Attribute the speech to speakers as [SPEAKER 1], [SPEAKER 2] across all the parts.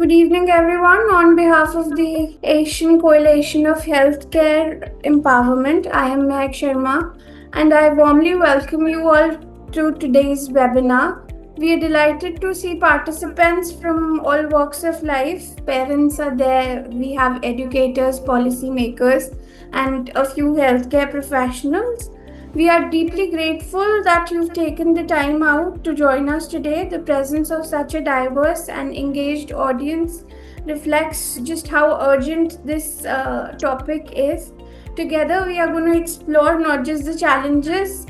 [SPEAKER 1] Good evening, everyone. On behalf of the Asian Coalition of Healthcare Empowerment, I am Mehak Sharma, and I warmly welcome you all to today's webinar. We are delighted to see participants from all walks of life. Parents are there, we have educators, policymakers, and a few healthcare professionals. We are deeply grateful that you've taken the time out to join us today. The presence of such a diverse and engaged audience reflects just how urgent this topic is. Together, we are going to explore not just the challenges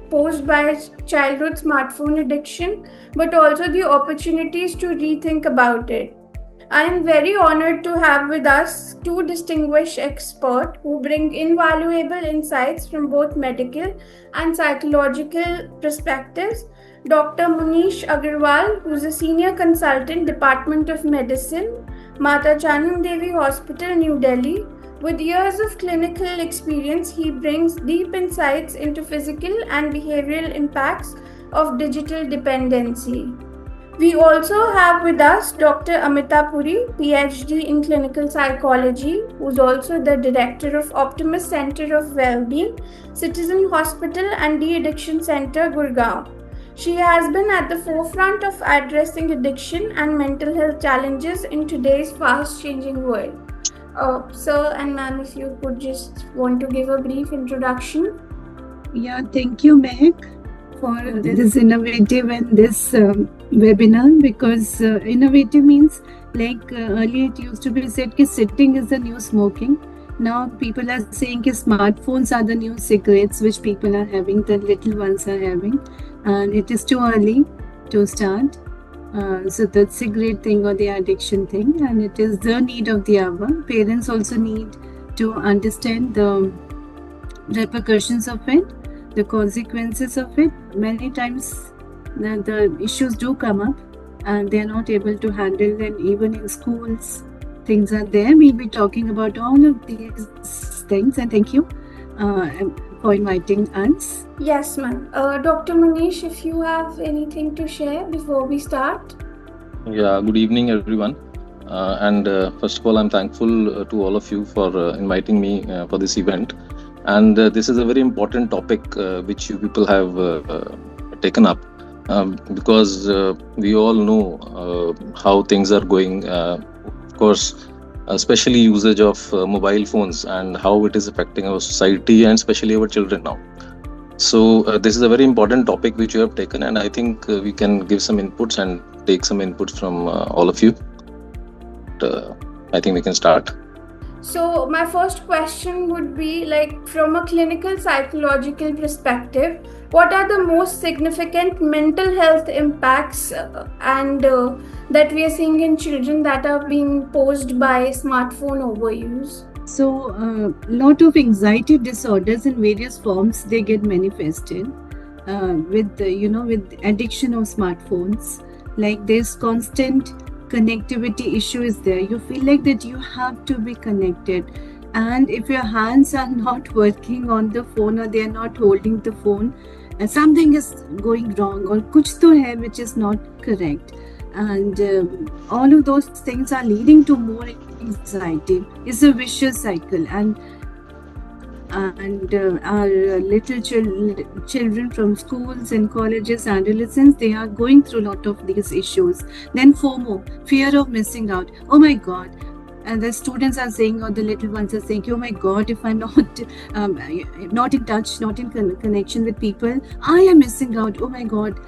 [SPEAKER 1] posed by childhood smartphone addiction, but also the opportunities to rethink about it. I am very honored to have with us two distinguished experts who bring invaluable insights from both medical and psychological perspectives. Dr. Munish Agarwal, who is a senior consultant, Department of Medicine, Mata Chanam Devi Hospital, New Delhi. With years of clinical experience, he brings deep insights into physical and behavioral impacts of digital dependency. We also have with us Dr. Amita Puri, PhD in clinical psychology, who's also the director of Optimus Center of Wellbeing, Citizen Hospital and De-Addiction Center, Gurgaon. She has been at the forefront of addressing addiction and mental health challenges in today's fast-changing world. Sir and ma'am, if you could just want to give a brief introduction.
[SPEAKER 2] Yeah, thank you, Mehak, for this innovative and this webinar, because innovative means earlier it used to be said that sitting is the new smoking. Now people are saying that smartphones are the new cigarettes which people are having, the little ones are having, and it is too early to start. So the cigarette thing or the addiction thing, and it is the need of the hour. Parents also need to understand the repercussions of it, the consequences of it. Many times the issues do come up and they are not able to handle them. Even in schools, things are there. We'll be talking about all of these things, and thank you for inviting us.
[SPEAKER 1] Yes, ma'am. Dr. Munish, if you have anything to share before we start.
[SPEAKER 3] Yeah, good evening, everyone. First of all, I'm thankful to all of you for inviting me for this event. And this is a very important topic which you people have taken up because we all know how things are going. Of course, especially usage of mobile phones and how it is affecting our society and especially our children now. So this is a very important topic which you have taken, and I think we can give some inputs and take some inputs from all of you. I think we can start.
[SPEAKER 1] So my first question would be, from a clinical psychological perspective, what are the most significant mental health impacts that we are seeing in children that are being posed by smartphone overuse?
[SPEAKER 2] So lot of anxiety disorders in various forms, they get manifested with addiction of smartphones. Like there's constant connectivity issue is there. You feel like that you have to be connected, and if your hands are not working on the phone or they are not holding the phone, something is going wrong or kuch to hai which is not correct, and all of those things are leading to more anxiety. It's a vicious cycle, and our little children from schools and colleges, adolescents, they are going through a lot of these issues. Then FOMO, fear of missing out. Oh my God. And the students are saying, or the little ones are saying, oh my God, if I'm not in touch, not in connection with people, I am missing out. Oh my God,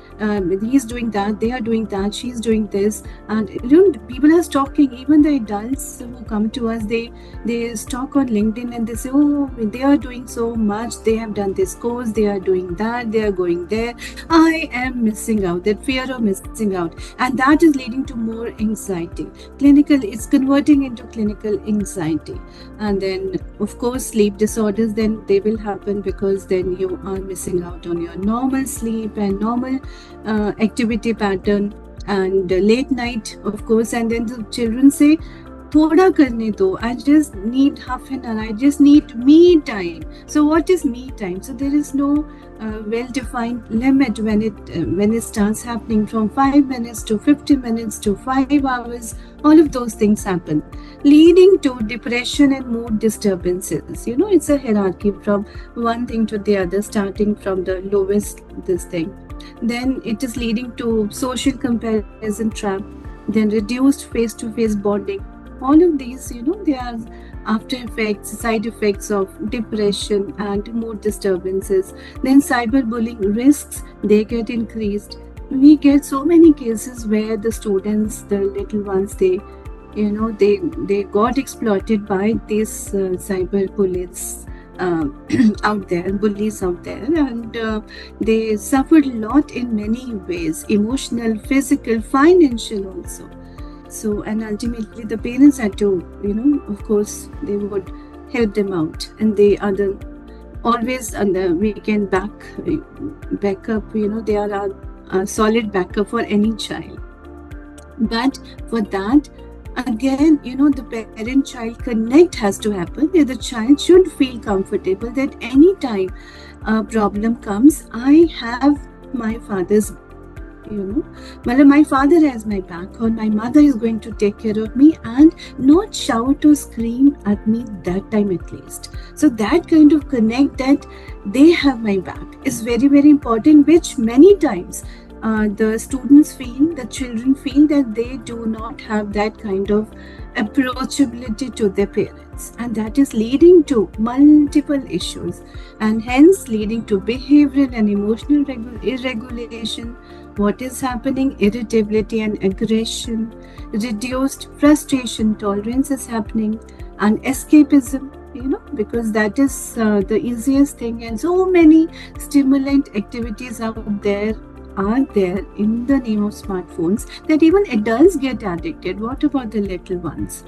[SPEAKER 2] he's doing that, they are doing that, she's doing this. And people are stalking. Even the adults who come to us, they stalk on LinkedIn and they say, oh, they are doing so much, they have done this course, they are doing that, they are going there. I am missing out, that fear of missing out. And that is leading to more anxiety. It's converting into clinical anxiety. And then of course sleep disorders, then they will happen, because then you are missing out on your normal sleep and normal activity pattern, and late night, of course. And then the children say thoda karne do, I just need half an hour, I just need me time. So what is me time? So there is no well-defined limit when it starts happening. From 5 minutes to 50 minutes to 5 hours, all of those things happen, leading to depression and mood disturbances. It's a hierarchy from one thing to the other, starting from the lowest this thing. Then it is leading to social comparison trap, then reduced face-to-face bonding. All of these, they are after effects, side effects of depression and mood disturbances. Then cyberbullying risks, they get increased. We get so many cases where the students, the little ones, they got exploited by these cyber bullies out there, bullies out there, and they suffered a lot in many ways, emotional, physical, financial also. So, and ultimately the parents had to, of course, they would help them out, and they are always on the weekend backup, they are a solid backup for any child. But for that, again, the parent-child connect has to happen, where the child should feel comfortable that anytime a problem comes, I have my father's, my father has my back, or my mother is going to take care of me and not shout or scream at me that time at least. So that kind of connect, that they have my back, is very, very important, which many times the students feel, the children feel that they do not have that kind of approachability to their parents, and that is leading to multiple issues, and hence leading to behavioral and emotional irregulation. What is happening? Irritability and aggression, reduced frustration tolerance is happening, and escapism, because that is the easiest thing, and so many stimulant activities out there are there in the name of smartphones that even adults get addicted. What about the little ones?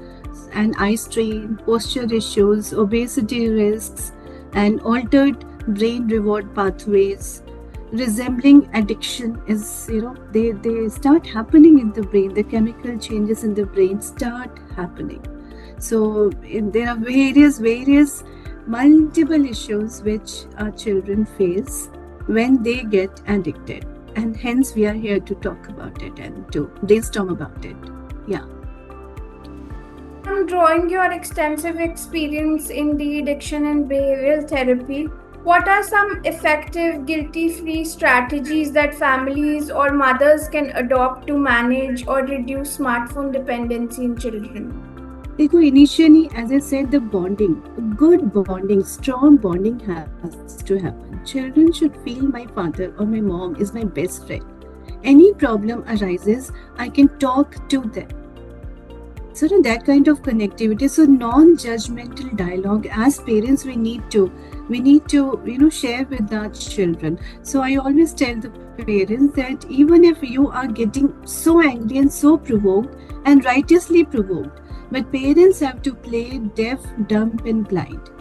[SPEAKER 2] And eye strain, posture issues, obesity risks, and altered brain reward pathways resembling addiction is, they start happening in the brain. The chemical changes in the brain start happening. So there are various multiple issues which our children face when they get addicted. And hence we are here to talk about it and to brainstorm about it. Yeah.
[SPEAKER 1] I'm drawing your extensive experience in the addiction and behavioral therapy. What are some effective guilty-free strategies that families or mothers can adopt to manage or reduce smartphone dependency in children?
[SPEAKER 2] Initially, as I said, the bonding, good bonding, strong bonding has to happen. Children should feel my father or my mom is my best friend. Any problem arises, I can talk to them. So that kind of connectivity, so non-judgmental dialogue. As parents, we need to share with our children. So I always tell the parents that even if you are getting so angry and so provoked, and righteously provoked, but parents have to play deaf, dumb and blind.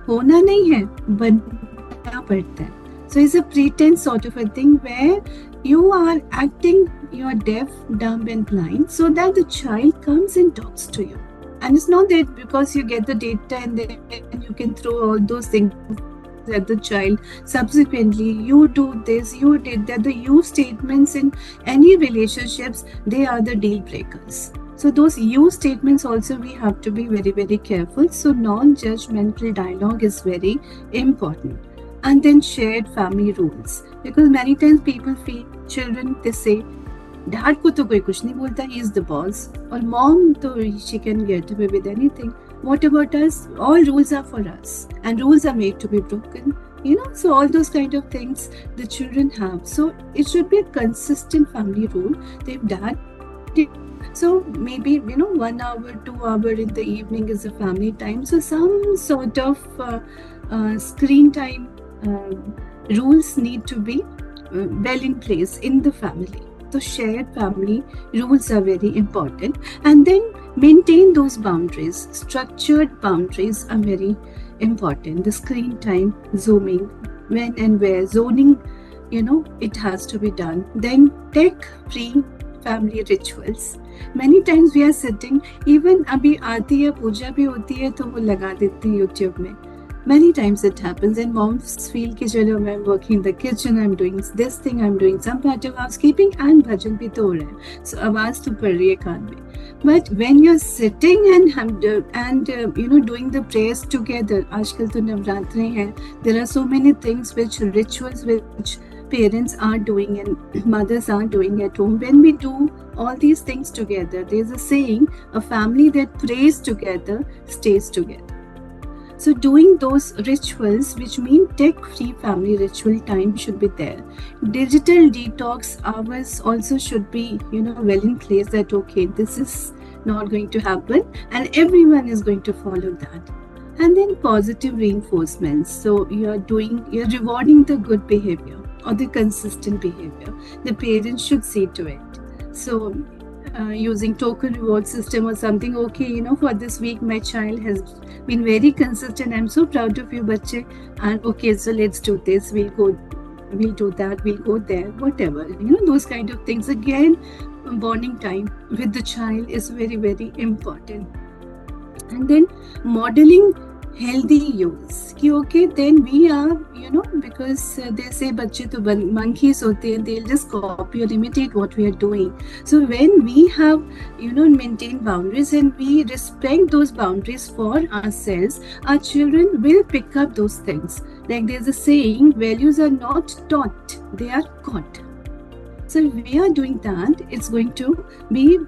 [SPEAKER 2] होना नहीं है, बनना पड़ता है. So it's a pretense sort of a thing where you are acting, you are deaf, dumb and blind, so that the child comes and talks to you. And it's not that because you get the data and then you can throw all those things at the child. Subsequently, you do this, you did that. The you statements in any relationships, they are the deal breakers. So those you statements also we have to be very, very careful. So non-judgmental dialogue is very important. And then shared family rules. Because many times people feel, children, they say, dad ko to koi kuch nahi bolta, he is the boss. Or mom, she can get away with anything. What about us? All rules are for us. And rules are made to be broken. So all those kind of things the children have. So it should be a consistent family rule. If dad so maybe 1 hour, 2 hours in the evening is a family time. So some sort of screen time rules need to be well in place in the family. So shared family rules are very important. And then maintain those boundaries. Structured boundaries are very important. The screen time, zooming, when and where, zoning, it has to be done. Then tech-free family rituals. Many times we are sitting, even अभी आरती या पूजा भी होती है तो वो लगा देते हैं YouTube में. Many times it happens and moms feel कि चलो I'm working in the kitchen, I'm doing this thing, I'm doing some part of housekeeping and भजन भी तो हो रहा है. So आवाज तो पड़ रही है कान में. But when you're sitting and doing the prayers together, आजकल तो नवरात्रे हैं. There are so many things rituals which parents are doing and mothers are doing at home. When we do all these things together, there's a saying, a family that prays together stays together. So doing those rituals, which mean tech-free family ritual time, should be there. Digital detox hours also should be, well in place, that okay, this is not going to happen and everyone is going to follow that. And then positive reinforcements. So you're rewarding the good behavior or the consistent behavior. The parents should see to it. So using token reward system or something, okay, for this week my child has been very consistent, I'm so proud of you bache, and okay, so let's do this, we'll do that, we'll go there, whatever, those kind of things. Again, bonding time with the child is very, very important. And then modeling healthy use. Okay, then we are, because they say bache to monkeys hote hain, they'll just copy or imitate what we are doing. So when we have, maintained boundaries and we respect those boundaries for ourselves, our children will pick up those things. Like there's a saying, values are not taught, they are caught. So if we are doing that, it's going to be,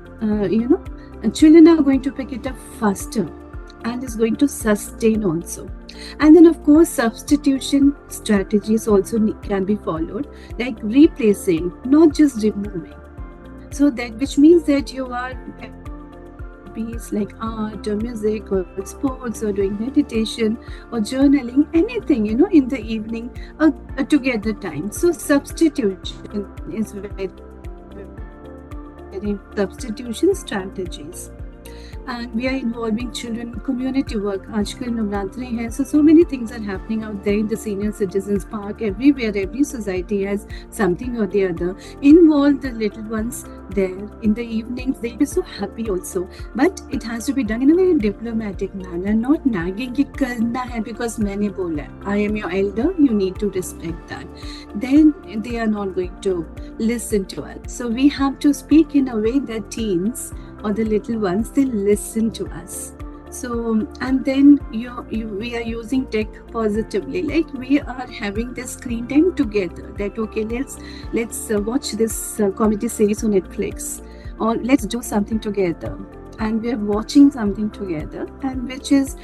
[SPEAKER 2] children are going to pick it up faster and is going to sustain also. And then of course substitution strategies also can be followed, like replacing, not just removing. So that, which means that you are piece like art or music or sports or doing meditation or journaling, anything, in the evening, a together time. So substitution is very substitution strategies. And we are involving children in community work. Aajkal Navratri hai, so many things are happening out there in the senior citizens park, everywhere. Every society has something or the other. Involve the little ones there in the evenings. They'll be so happy also. But it has to be done in a very diplomatic manner, not nagging ki karna hai because maine bola. I am your elder, you need to respect that. Then they are not going to listen to us. So we have to speak in a way that teens or the little ones, they listen to us. So, and then we are using tech positively, like we are having this screen time together, that okay, let's watch this comedy series on Netflix, or let's do something together, and we are watching something together, and which is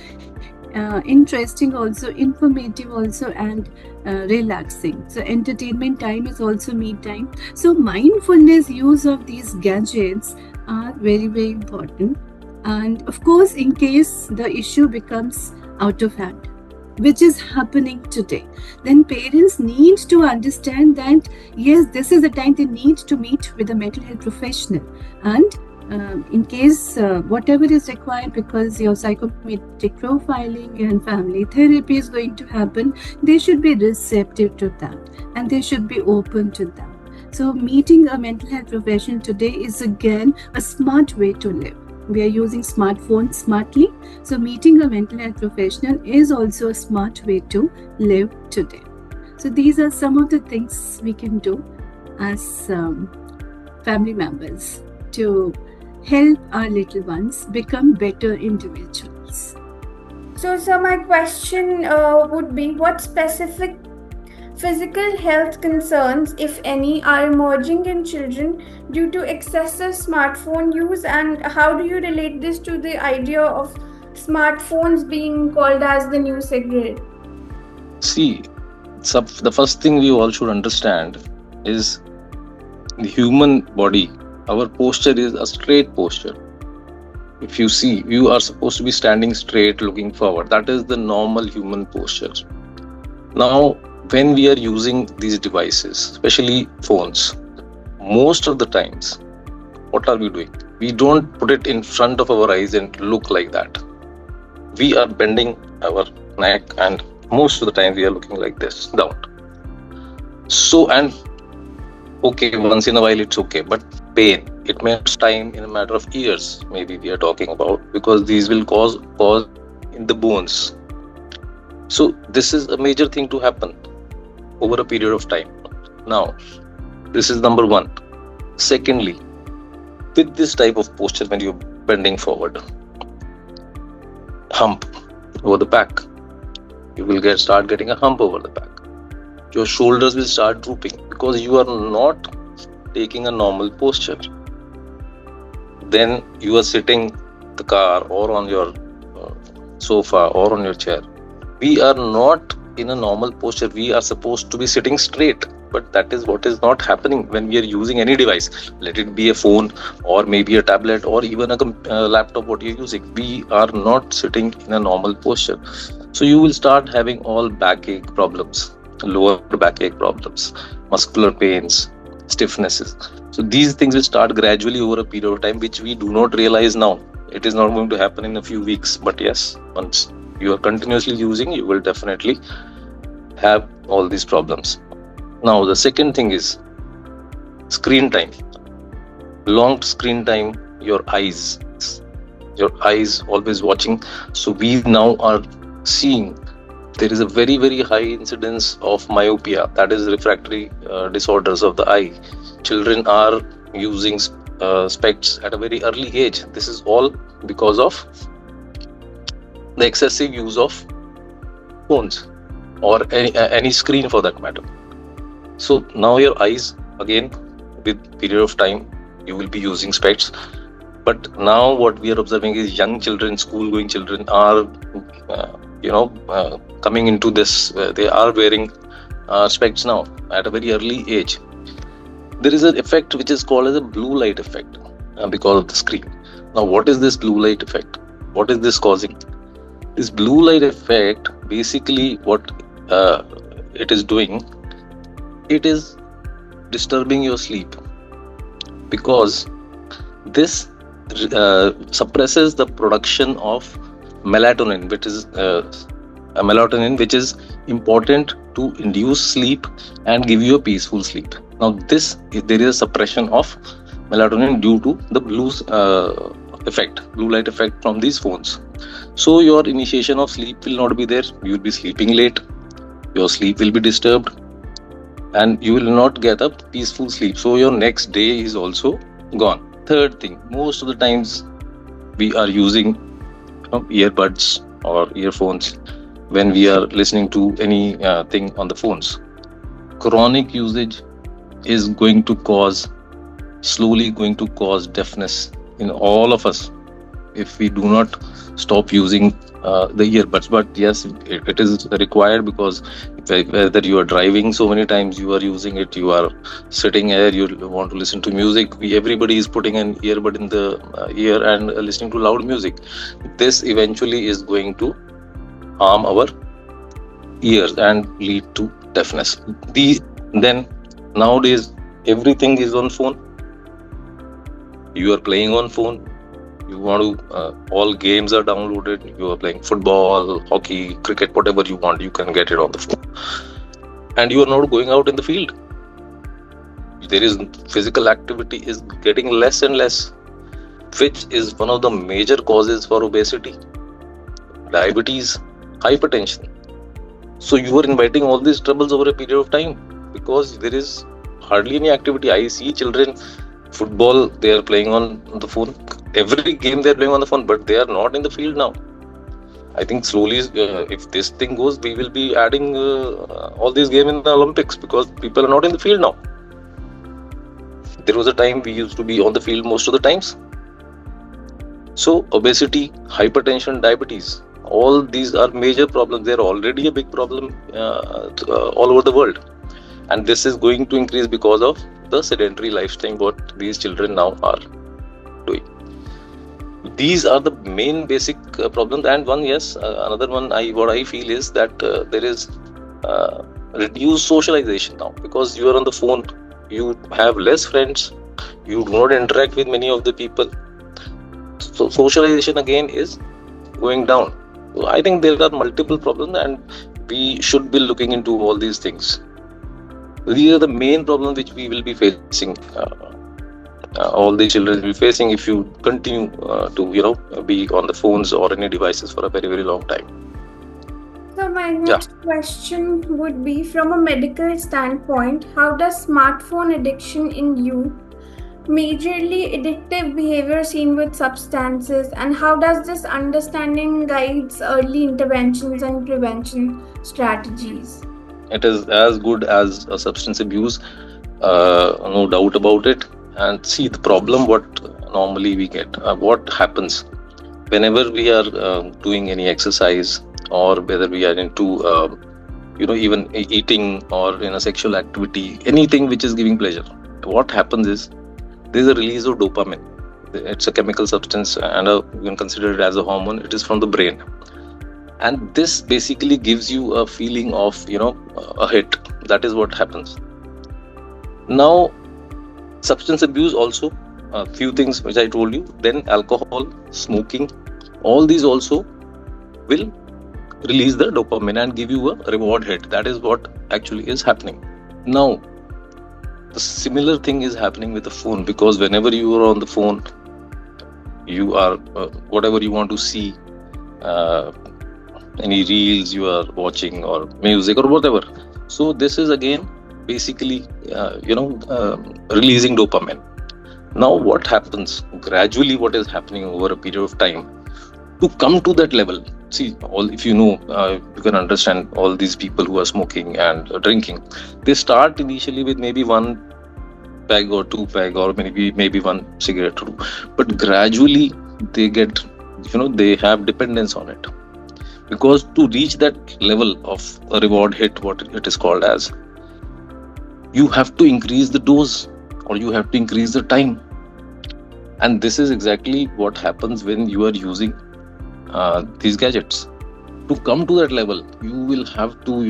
[SPEAKER 2] interesting also, informative also, and relaxing. So entertainment time is also me time. So mindfulness use of these gadgets are very, very important. And of course, in case the issue becomes out of hand, which is happening today, then parents need to understand that yes, this is the time they need to meet with a mental health professional, and in case whatever is required, because your psychometric profiling and family therapy is going to happen, they should be receptive to that and they should be open to that. So meeting a mental health professional today is again a smart way to live. We are using smartphones smartly. So meeting a mental health professional is also a smart way to live today. So these are some of the things we can do as family members to help our little ones become better individuals.
[SPEAKER 1] So my question would be, what specific physical health concerns, if any, are emerging in children due to excessive smartphone use, and how do you relate this to the idea of smartphones being called as the new cigarette?
[SPEAKER 3] See, the first thing we all should understand is the human body. Our posture is a straight posture. If you see, you are supposed to be standing straight, looking forward. That is the normal human posture. Now, when we are using these devices, especially phones, most of the times, what are we doing? We don't put it in front of our eyes and look like that. We are bending our neck, and most of the time we are looking like this, down. So, and okay, once in a while it's okay, but pain, It may take time, in a matter of years, maybe we are talking about, because these will cause in the bones. So this is a major thing to happen over a period of time. Now, this is number one. Secondly, with this type of posture, when you're bending forward, hump over the back, you will start getting a hump over the back. Your shoulders will start drooping because you are not taking a normal posture. Then you are sitting in the car or on your sofa or on your chair. We are not in a normal posture. We are supposed to be sitting straight, but that is what is not happening when we are using any device. Let it be a phone or maybe a tablet or even a laptop, what you're using. We are not sitting in a normal posture. So you will start having all backache problems, lower backache problems, muscular pains, stiffnesses. So these things will start gradually over a period of time, which we do not realize now. It is not going to happen in a few weeks, but yes, once you are continuously using, you will definitely have all these problems. Now, the second thing is screen time. Long screen time, your eyes always watching. So we now are seeing there is a very, very high incidence of myopia, that is refractory disorders of the eye. Children are using specs at a very early age. This is all because of the excessive use of phones or any screen for that matter. So now your eyes, again, with period of time, you will be using specs. But now what we are observing is young children, school-going children are, coming into this. They are wearing specs now at a very early age. There is an effect which is called as a blue light effect because of the screen. Now, what is this blue light effect? What is this causing? This blue light effect, basically what it is doing, it is disturbing your sleep, because this suppresses the production of melatonin, which is important to induce sleep and give you a peaceful sleep. Now there is a suppression of melatonin due to the blue light effect from these phones. So your initiation of sleep will not be there. You will be sleeping late, your sleep will be disturbed, and you will not get a peaceful sleep. So your next day is also gone. Third thing, most of the times we are using earbuds or earphones when we are listening to any thing on the phones. Chronic usage is slowly going to cause deafness in all of us if we do not stop using the earbuds. But yes, it is required, because whether you are driving so many times, you are using it, you are sitting here, you want to listen to music, everybody is putting an earbud in the ear and listening to loud music. This eventually is going to harm our ears and lead to deafness. Then nowadays everything is on phone. You are playing on phone. You want to, all games are downloaded. You are playing football, hockey, cricket, whatever you want, you can get it on the phone. And you are not going out in the field. Physical activity is getting less and less, which is one of the major causes for obesity, diabetes, hypertension. So you are inviting all these troubles over a period of time because there is hardly any activity. I see children, football, they are playing on the phone. Every game they are playing on the phone, but they are not in the field now. I think slowly, if this thing goes, we will be adding all these games in the Olympics, because people are not in the field now. There was a time we used to be on the field most of the times. So obesity, hypertension, diabetes, all these are major problems. They are already a big problem all over the world. And this is going to increase because of the sedentary lifestyle what these children now are doing. These are the main basic problems. And another one what I feel is that there is reduced socialization now, because you are on the phone, you have less friends, you do not interact with many of the people. So socialization again is going down. So I think there are multiple problems, and we should be looking into all these things. These are the main problems which we will be facing all the children will be facing if you continue to be on the phones or any devices for a very, very long time.
[SPEAKER 1] So my next question would be, from a medical standpoint, how does smartphone addiction in youth, majorly addictive behavior seen with substances, and how does this understanding guides early interventions and prevention strategies?
[SPEAKER 3] It is as good as a substance abuse, no doubt about it. And see, the problem what normally we get, what happens whenever we are doing any exercise, or whether we are into even eating or in a sexual activity, anything which is giving pleasure, what happens is there is a release of dopamine. It's a chemical substance, and you can consider it as a hormone. It is from the brain, and this basically gives you a feeling of a hit. That is what happens. Now, substance abuse also, a few things which I told you, then alcohol, smoking, all these also will release the dopamine and give you a reward hit. That is what actually is happening. Now, the similar thing is happening with the phone, because whenever you are on the phone, you are whatever you want to see, any reels you are watching or music or whatever. So this is again basically releasing dopamine. Now what happens gradually, what is happening over a period of time to come to that level? See, if you can understand all these people who are smoking and drinking, they start initially with maybe 1 peg or 2 peg or maybe 1 cigarette or 2, but gradually they get they have dependence on it, because to reach that level of a reward hit, what it is called as, you have to increase the dose or you have to increase the time. And this is exactly what happens when you are using these gadgets. To come to that level, you will have to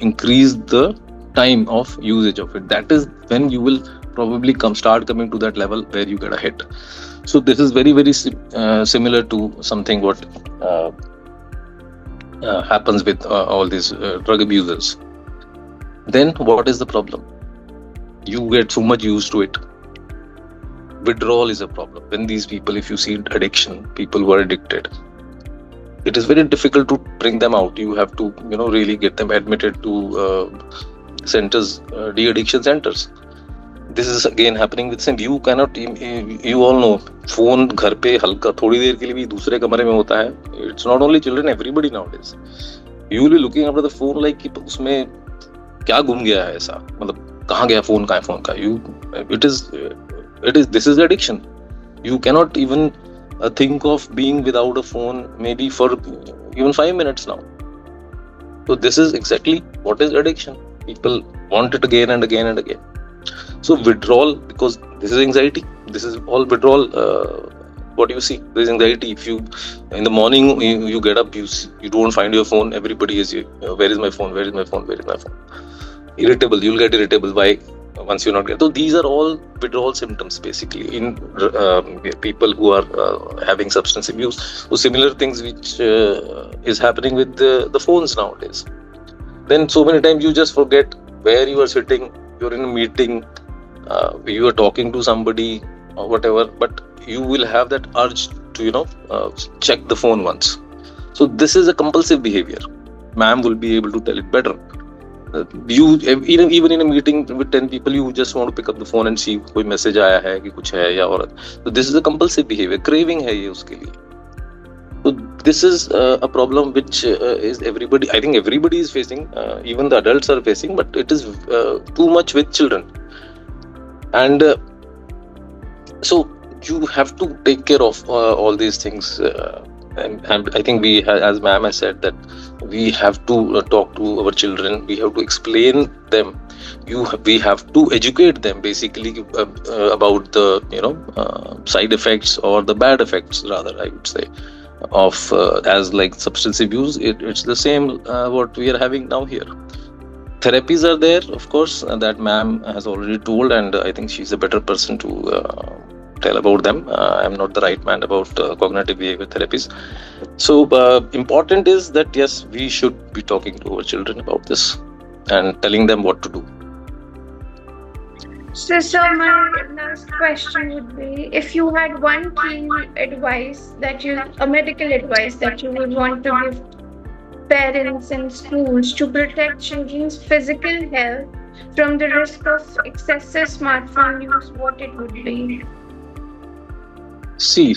[SPEAKER 3] increase the time of usage of it. That is when you will probably start coming to that level where you get a hit. So this is very, very similar to something what happens with all these drug abusers. Then what is the problem? You get so much used to it. Withdrawal is a problem. When these people, if you see addiction, people who are addicted, it is very difficult to bring them out. You have to really get them admitted to centers, de-addiction centers. This is again happening with same. You cannot, you all know, phone घर पे हल्का थोड़ी देर के लिए भी दूसरे कमरे में होता है. It's not only children, everybody nowadays. You will be looking after the phone like कि उसमें क्या गुम गया है ऐसा, मतलब कहाँ गया फोन, कहाँ है फोन का. This is addiction. You cannot even think of being without a phone maybe for even 5 minutes now. So this is exactly what is addiction. People want it again and again and again. So withdrawal, because this is anxiety. This is all withdrawal. What you see, there is anxiety. If you in the morning you get up, you don't find your phone. Everybody is where is my phone? Where is my phone? Where is my phone? Irritable. You'll get irritable. Why? Once you not get. So these are all withdrawal symptoms basically in people who are having substance abuse. So similar things which is happening with the phones nowadays. Then so many times you just forget where you are sitting. You're in a meeting, you are talking to somebody or whatever, but you will have that urge to check the phone once. So this is a compulsive behavior. Ma'am will be able to tell it better. You even in a meeting with 10 people, you just want to pick up the phone and see कोई message आया है कि कुछ है या और. So this is a compulsive behavior. Craving है ये उसके लिए. So this is a problem which is everybody. I think everybody is facing. Even the adults are facing, but it is too much with children. And so you have to take care of all these things. And I think we, as ma'am has said, that we have to talk to our children. We have to explain them. We have to educate them basically about the side effects or the bad effects, rather, I would say, of as like substance abuse. It's the same what we are having now here. Therapies are there, of course, that ma'am has already told, and I think she's a better person to tell about them. I'm not the right man about cognitive behavior therapies. So important is that yes, we should be talking to our children about this and telling them what to do.
[SPEAKER 1] So my last question would be, if you had one key advice a medical advice that you would want to give parents and schools to protect children's physical health from the risk of excessive smartphone use, what it would be?
[SPEAKER 3] See,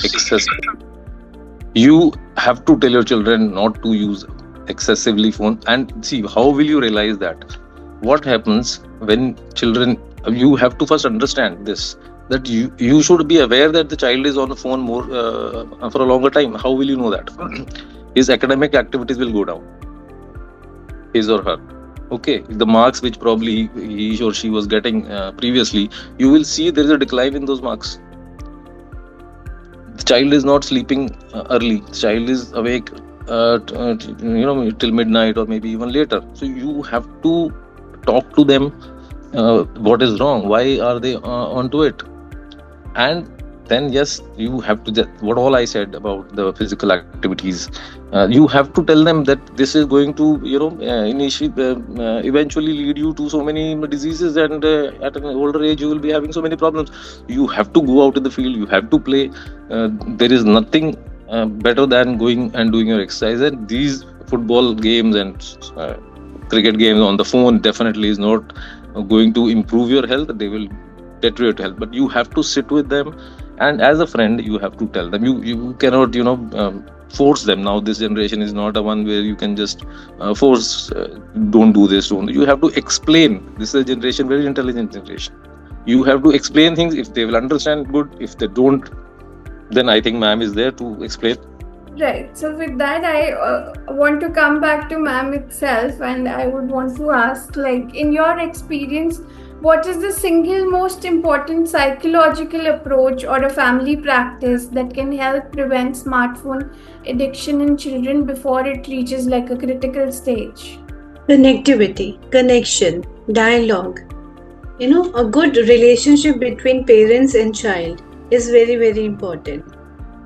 [SPEAKER 3] you have to tell your children not to use excessively phone, and see, how will you realize that? What happens when children, you have to first understand this, that you should be aware that the child is on the phone more for a longer time. How will you know that? His academic activities will go down, his or her. Okay, the marks which probably he or she was getting previously, you will see there is a decline in those marks. The child is not sleeping early. The child is awake till midnight or maybe even later. So you have to talk to them. What is wrong? Why are they onto it? And then yes, you have to what all I said about the physical activities. You have to tell them that this is going to eventually lead you to so many diseases, and at an older age you will be having so many problems. You have to go out in the field. You have to play. There is nothing better than going and doing your exercise. And these football games and cricket games on the phone definitely is not going to improve your health. They will deteriorate health. But you have to sit with them, and as a friend you have to tell them. You cannot force them. Now this generation is not a one where you can just force, don't do this, don't. You have to explain. This is a generation, very intelligent generation. You have to explain things. If they will understand, good. If they don't, then I think ma'am is there to explain.
[SPEAKER 1] Right. So with that, I want to come back to ma'am itself, and I would want to ask, like, in your experience, what is the single most important psychological approach or a family practice that can help prevent smartphone addiction in children before it reaches like a critical stage?
[SPEAKER 2] Connectivity, connection, dialogue. A good relationship between parents and child is very, very important.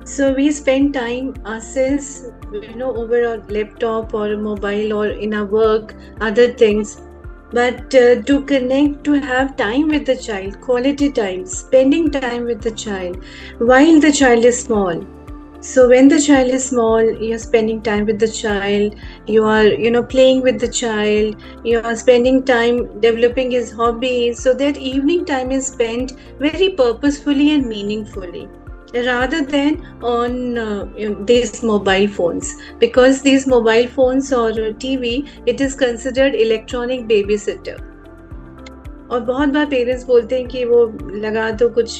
[SPEAKER 2] So we spend time ourselves, over a laptop or a mobile or in our work, other things. But to connect, to have time with the child, quality time, spending time with the child while the child is small. So when the child is small, you're spending time with the child, you are, playing with the child, you are spending time developing his hobbies. So that evening time is spent very purposefully and meaningfully, rather than on these mobile phones, because these mobile phones or TV, it is considered electronic babysitter. और बहुत बार parents बोलते हैं कि वो लगा दो कुछ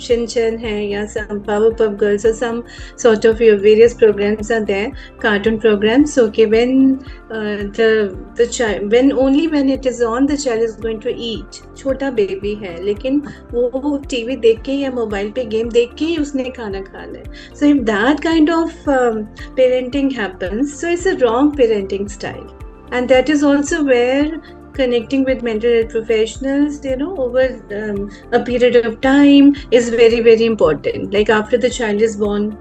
[SPEAKER 2] Shinchan है या some Powerpuff Girls or some sort of various programs are there, cartoon programs. So okay, when the child, when it is on, the child is going to eat. छोटा बेबी है लेकिन वो टीवी देख के या mobile पे game देख के ही उसने खाना खाना है. So if that kind of parenting happens, so it's a wrong parenting style, and that is also where connecting with mental health professionals, over a period of time is very, very important. Like after the child is born,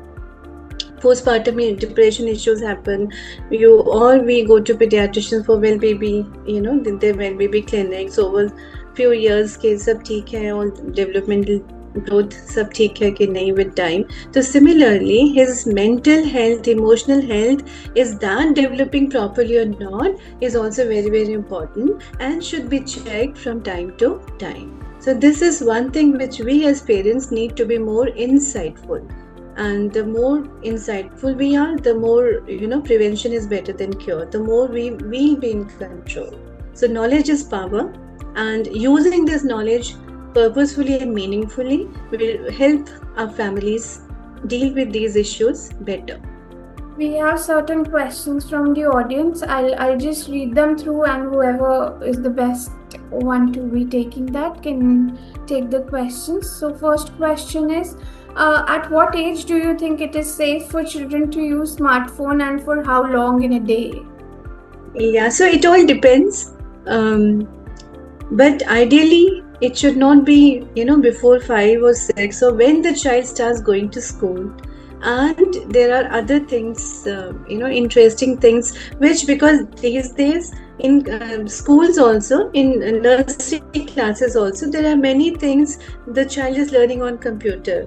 [SPEAKER 2] postpartum depression issues happen. We go to pediatricians for well baby, the well baby clinics. Over few years के सब ठीक है, all developmental growth सब ठीक है कि नहीं with time. So similarly, his mental health, emotional health, is that developing properly or not, is also very, very important and should be checked from time to time. So this is one thing which we as parents need to be more insightful. And the more insightful we are, the more, prevention is better than cure. The more we will be in control. So knowledge is power, and using this knowledge purposefully and meaningfully will help our families deal with these issues better.
[SPEAKER 1] We have certain questions from the audience. I'll just read them through, and whoever is the best one to be taking that can take the questions. So first question is, at what age do you think it is safe for children to use smartphone, and for how long in a day?
[SPEAKER 2] Yeah, so it all depends. But ideally, it should not be, before 5 or 6, or when the child starts going to school. And there are other things, interesting things, which, because these days in schools also, in nursery classes also, there are many things the child is learning on computer.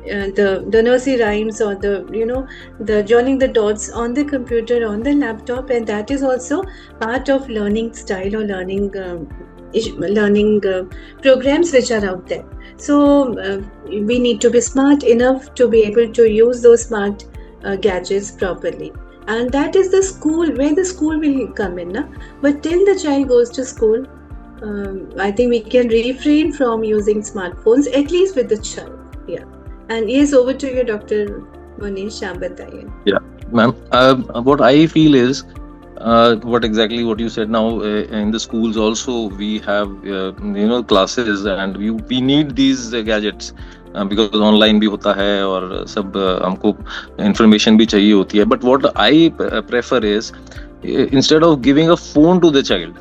[SPEAKER 2] The nursery rhymes, or the joining the dots on the computer, on the laptop, and that is also part of learning style or learning programs which are out there. So we need to be smart enough to be able to use those smart gadgets properly, and that is the school where the school will come in. But till the child goes to school, I think we can refrain from using smartphones, at least with the child. Yeah. And yes, over to you, Dr. Monish.
[SPEAKER 3] Yeah, ma'am. What I feel is what you said now. In the schools also, we have classes, and we need these gadgets because online भी होता है और सब हमको information भी चाहिए होती है. But what I prefer is, instead of giving a phone to the child,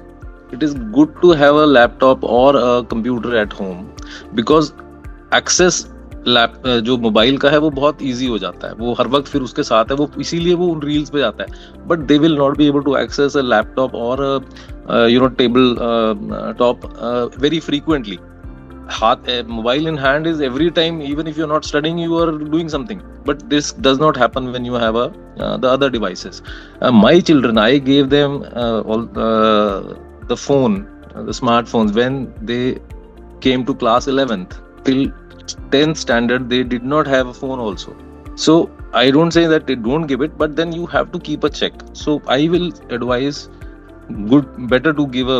[SPEAKER 3] it is good to have a laptop or a computer at home, because access जो मोबाइल का है वो बहुत इजी हो जाता है, वो हर वक्त फिर उसके साथ है, वो इसीलिए वो उन रील्स पे जाता है. But they will not be able to access a laptop और टेबल टॉप वेरी फ्रीक्वेंटली. हाथ mobile in hand is every time, even if you are not studying, you are doing something. But this does not happen when you have the other devices. My children, I give them the phone, the smartphones when they came to class 11th. Till 10th standard they did not have a phone also. So I don't say that they don't give it, but then you have to keep a check. So I will advise better to give a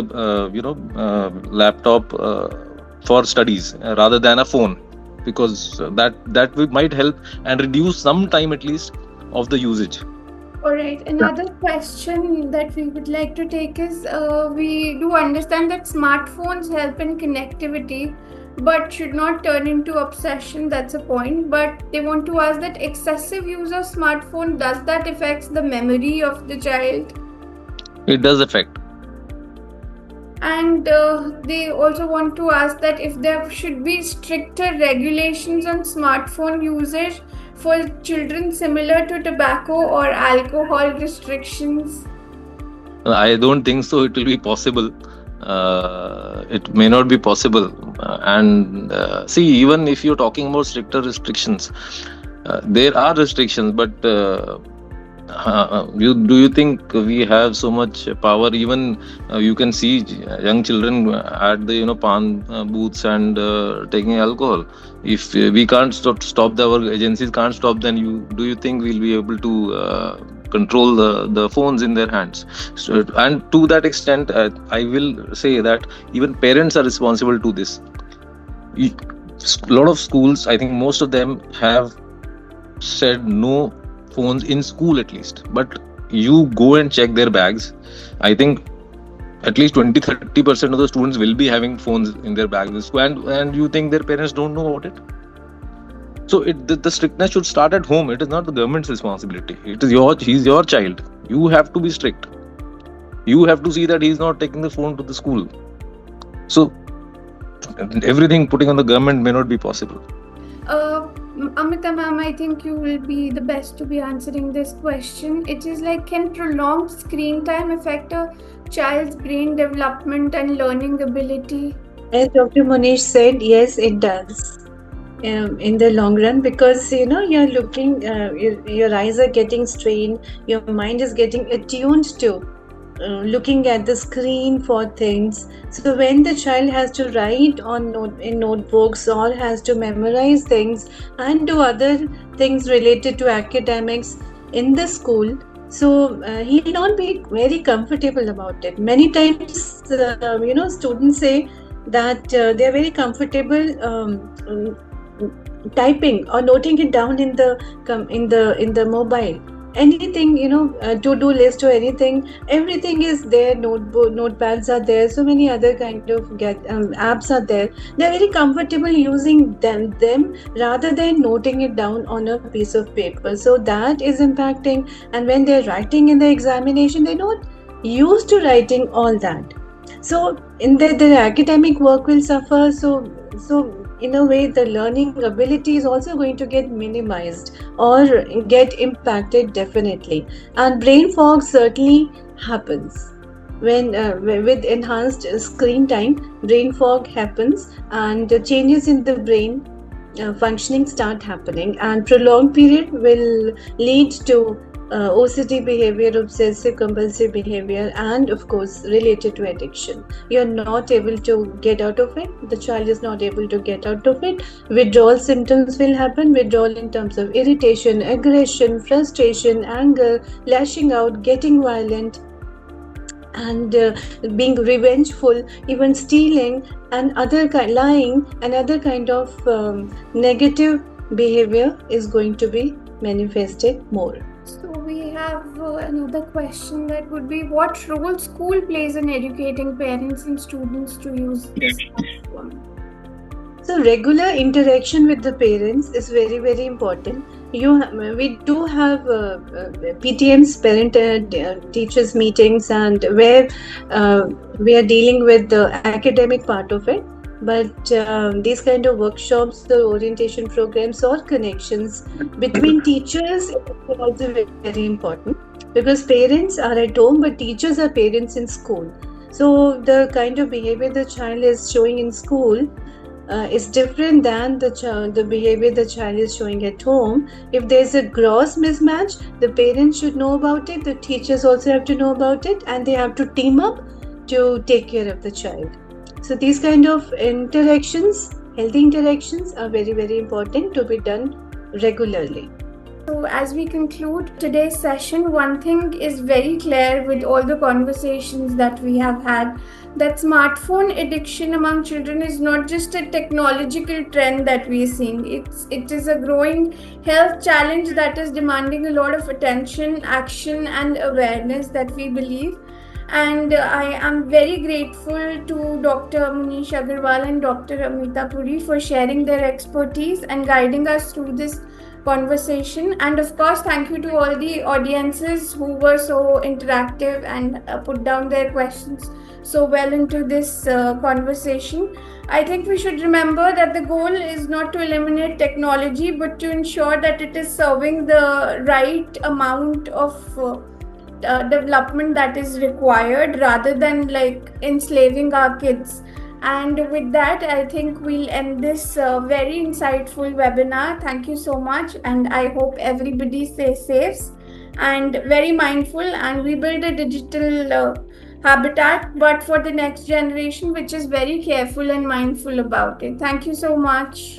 [SPEAKER 3] laptop for studies rather than a phone, because that might help and reduce some time at least of the usage.
[SPEAKER 1] Alright, another question that we would like to take is, we do understand that smartphones help in connectivity but should not turn into obsession. That's a point. But they want to ask that excessive use of smartphone, does that affect the memory of the child?
[SPEAKER 3] It does affect.
[SPEAKER 1] And they also want to ask that if there should be stricter regulations on smartphone usage for children, similar to tobacco or alcohol restrictions.
[SPEAKER 3] I don't think so it will be possible. It may not be possible, and see, even if you're talking about stricter restrictions, there are restrictions, but do you think we have so much power? Even you can see young children at the pan booths and taking alcohol. If we can't stop our agencies can't stop, then do you think we'll be able to control the phones in their hands? So, and to that extent, I will say that even parents are responsible to this. A lot of schools, I think most of them have said no phones in school at least, but you go and check their bags. I think at least 20-30% of the students will be having phones in their bags in school, and you think their parents don't know about it? So the strictness should start at home. It is not the government's responsibility. It is he's your child. You have to be strict. You have to see that he's not taking the phone to the school. So everything putting on the government may not be possible.
[SPEAKER 1] Amita ma'am, I think you will be the best to be answering this question. It is like, can prolonged screen time affect a child's brain development and learning ability?
[SPEAKER 2] As Dr. Monish said, yes, it does. In the long run, because you're looking, your eyes are getting strained, your mind is getting attuned to looking at the screen for things. So when the child has to write in notebooks or has to memorize things and do other things related to academics in the school, so he'll not be very comfortable about it. Many times students say that they're very comfortable typing or noting it down in the mobile. Anything, to-do list or anything, everything is there. Notepads are there, so many other kind of apps are there. They're very comfortable using them rather than noting it down on a piece of paper. So that is impacting, and when they're writing in the examination, they're not used to writing all that. So in their academic work will suffer. So in a way, the learning ability is also going to get minimized or get impacted, definitely. And brain fog certainly happens. when with enhanced screen time, brain fog happens, and changes in the brain functioning start happening, and prolonged period will lead to OCD behavior, obsessive compulsive behavior, and of course related to addiction. You're not able to get out of it. The child is not able to get out of it. Withdrawal symptoms will happen. Withdrawal in terms of irritation, aggression, frustration, anger, lashing out, getting violent, and being revengeful, even stealing and lying and other kind of negative behavior is going to be manifested more.
[SPEAKER 1] So we have another question that would be, what role school plays in educating parents and students to use this platform?
[SPEAKER 2] So regular interaction with the parents is very, very important. We do have PTMs, parent teachers meetings, and where we are dealing with the academic part of it. But these kind of workshops, the orientation programs or connections between teachers is also very important, because parents are at home but teachers are parents in school. So the kind of behavior the child is showing in school is different than the behavior the child is showing at home. If there's a gross mismatch, the parents should know about it, the teachers also have to know about it, and they have to team up to take care of the child. So these kind of interactions, healthy interactions, are very, very important to be done regularly.
[SPEAKER 1] So as we conclude today's session, one thing is very clear with all the conversations that we have had, that smartphone addiction among children is not just a technological trend that we are seeing. It is a growing health challenge that is demanding a lot of attention, action, and awareness that we believe. And I am very grateful to Dr. Munish Agarwal and Dr. Amita Puri for sharing their expertise and guiding us through this conversation. And of course, thank you to all the audiences who were so interactive and put down their questions so well into this conversation. I think we should remember that the goal is not to eliminate technology, but to ensure that it is serving the right amount of development that is required, rather than like enslaving our kids. And with that, I think we'll end this very insightful webinar. Thank you so much, and I hope everybody stays safe and very mindful, and we build a digital habitat, but for the next generation, which is very careful and mindful about it. Thank you so much.